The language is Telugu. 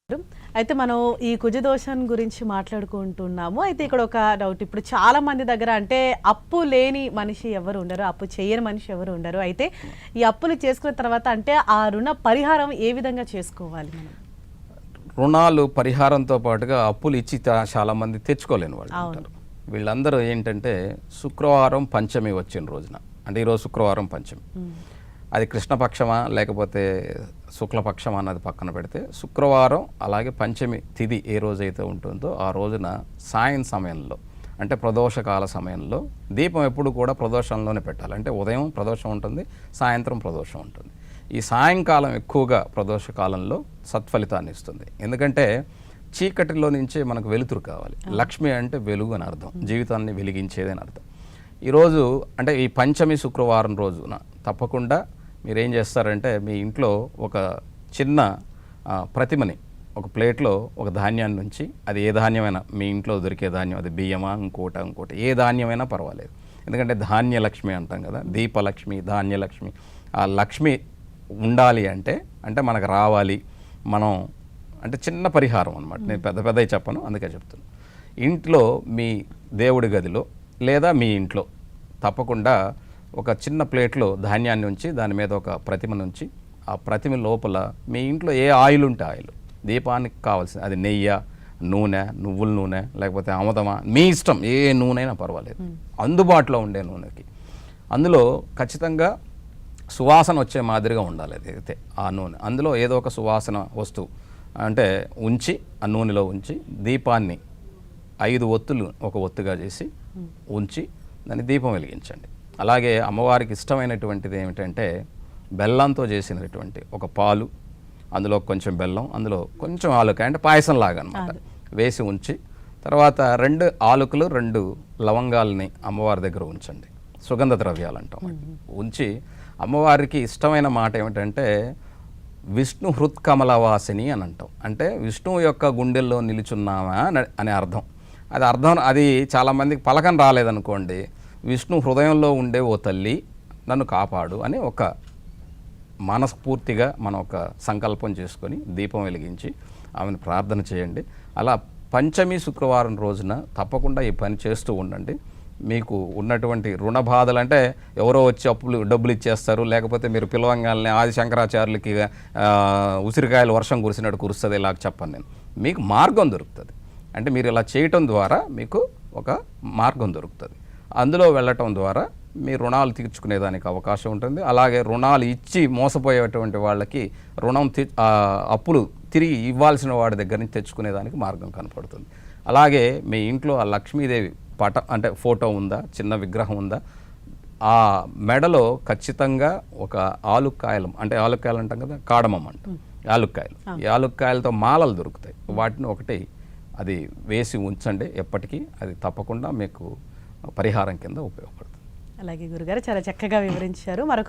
అయితే మనం ఈ కుజదోషం గురించి మాట్లాడుకుంటున్నాము. అయితే ఇక్కడ ఒక డౌట్. ఇప్పుడు చాలా మంది దగ్గర అంటే అప్పు లేని మనిషి ఎవరు ఉండరు. అప్పు చేయని మనిషి ఎవరు ఉండరు. అయితే ఈ అప్పులు చేసుకున్న తర్వాత అంటే ఆ రుణ పరిహారం ఏ విధంగా చేసుకోవాలి మనం? రుణాలు పరిహారంతో పాటుగా అప్పులు ఇచ్చి చాలామంది తెచ్చుకోలేని వాళ్ళు ఉంటారు. వీళ్ళందరూ ఏంటంటే శుక్రవారం పంచమి వచ్చిన రోజున, అంటే ఈరోజు శుక్రవారం పంచమి, అది కృష్ణపక్షమా లేకపోతే శుక్లపక్షమా అన్నది పక్కన పెడితే శుక్రవారం అలాగే పంచమి తిథి ఏ రోజైతే ఉంటుందో ఆ రోజున సాయం సమయంలో, అంటే ప్రదోషకాల సమయంలో దీపం ఎప్పుడు కూడా ప్రదోషంలోనే పెట్టాలి. అంటే ఉదయం ప్రదోషం ఉంటుంది, సాయంత్రం ప్రదోషం ఉంటుంది. ఈ సాయంకాలం ఎక్కువగా ప్రదోషకాలంలో సత్ఫలితాన్ని ఇస్తుంది. ఎందుకంటే చీకటిలో నుంచే మనకు వెలుతురు కావాలి. లక్ష్మి అంటే వెలుగు అని అర్థం, జీవితాన్ని వెలిగించేదని అర్థం. ఈరోజు అంటే ఈ పంచమి శుక్రవారం రోజున తప్పకుండా మీరు ఏం చేస్తారంటే మీ ఇంట్లో ఒక చిన్న ప్రతిమని ఒక ప్లేట్లో ఒక ధాన్యాన్ని నుంచి, అది ఏ ధాన్యమైనా మీ ఇంట్లో దొరికే ధాన్యం, అది బియ్యమా ఇంకోటి ఏ ధాన్యమైనా పర్వాలేదు. ఎందుకంటే ధాన్యలక్ష్మి అంటాం కదా, దీపలక్ష్మి ధాన్యలక్ష్మి. ఆ లక్ష్మి ఉండాలి అంటే మనకు రావాలి. మనం అంటే చిన్న పరిహారం అనమాట, నేను పెద్దవి చెప్పను, అందుకే చెప్తాను. ఇంట్లో మీ దేవుడి గదిలో లేదా మీ ఇంట్లో తప్పకుండా ఒక చిన్న ప్లేట్లో ధాన్యాన్ని ఉంచి దాని మీద ఒక ప్రతిమ నుంచి, ఆ ప్రతిమ లోపల మీ ఇంట్లో ఏ ఆయిల్ ఉంటే ఆయిల్, దీపానికి కావాల్సింది, అది నెయ్యి, నూనె, నువ్వుల నూనె, లేకపోతే ఆముదమా, మీ ఇష్టం, ఏ నూనె అయినా పర్వాలేదు, అందుబాటులో ఉండే నూనెకి. అందులో ఖచ్చితంగా సువాసన వచ్చే మాదిరిగా ఉండాలి. అదైతే ఆ నూనె అందులో ఏదో ఒక సువాసన వస్తువు అంటే ఉంచి, ఆ నూనెలో ఉంచి దీపాన్ని 5 ఒత్తులు ఒక ఒత్తుగా చేసి ఉంచి దాన్ని దీపం వెలిగించండి. అలాగే అమ్మవారికి ఇష్టమైనటువంటిది ఏమిటంటే బెల్లంతో చేసినటువంటి ఒక పాలు, అందులో కొంచెం బెల్లం, అందులో కొంచెం ఆలుకాయ, అంటే పాయసం లాగా అనమాట, వేసి ఉంచి తర్వాత 2 ఆలుకలు 2 లవంగాలని అమ్మవారి దగ్గర ఉంచండి. సుగంధ ద్రవ్యాలు అంటాం. ఉంచి అమ్మవారికి ఇష్టమైన మాట ఏమిటంటే విష్ణు హృత్కమలవాసిని అని అంటాం. అంటే విష్ణువు యొక్క గుండెల్లో నిలుచున్నామా అనే అర్థం. అది చాలామందికి పలకం రాలేదనుకోండి, విష్ణు హృదయంలో ఉండే ఓ తల్లి నన్ను కాపాడు అని ఒక మనస్ఫూర్తిగా మనం ఒక సంకల్పం చేసుకొని దీపం వెలిగించి ఆమెను ప్రార్థన చేయండి. అలా పంచమి శుక్రవారం రోజున తప్పకుండా ఈ పని చేస్తూ ఉండండి. మీకు ఉన్నటువంటి రుణ బాధలు, అంటే ఎవరో వచ్చి డబ్బులు ఇచ్చేస్తారు, లేకపోతే మీరు పిలవంగానే ఆది శంకరాచార్యులకి ఉసిరికాయలు వర్షం కురిసినట్టు కురుస్తుంది, ఇలా చెప్పను నేను. మీకు మార్గం దొరుకుతుంది. అంటే మీరు ఇలా చేయటం ద్వారా మీకు ఒక మార్గం దొరుకుతుంది. అందులో వెళ్ళటం ద్వారా మీ రుణాలు తీర్చుకునేదానికి అవకాశం ఉంటుంది. అలాగే రుణాలు ఇచ్చి మోసపోయేటువంటి వాళ్ళకి అప్పులు తిరిగి ఇవ్వాల్సిన వాడి దగ్గర నుంచి తెచ్చుకునేదానికి మార్గం కనపడుతుంది. అలాగే మీ ఇంట్లో ఆ లక్ష్మీదేవి అంటే ఫోటో ఉందా, చిన్న విగ్రహం ఉందా, ఆ మెడలో ఖచ్చితంగా ఒక ఆలుక్కాయలు, అంటే ఆలుక్కాయలు అంటాం కదా, కాడమం అంటాం, యాలుక్కాయలు, ఈ యాలుక్కాయలతో మాలలు దొరుకుతాయి, వాటిని ఒకటి అది వేసి ఉంచండి. ఎప్పటికీ అది తప్పకుండా మీకు పరిహారం కింద ఉపయోగపడుతుంది. అలాగే గురుగారు చాలా చక్కగా వివరించారు. మరొక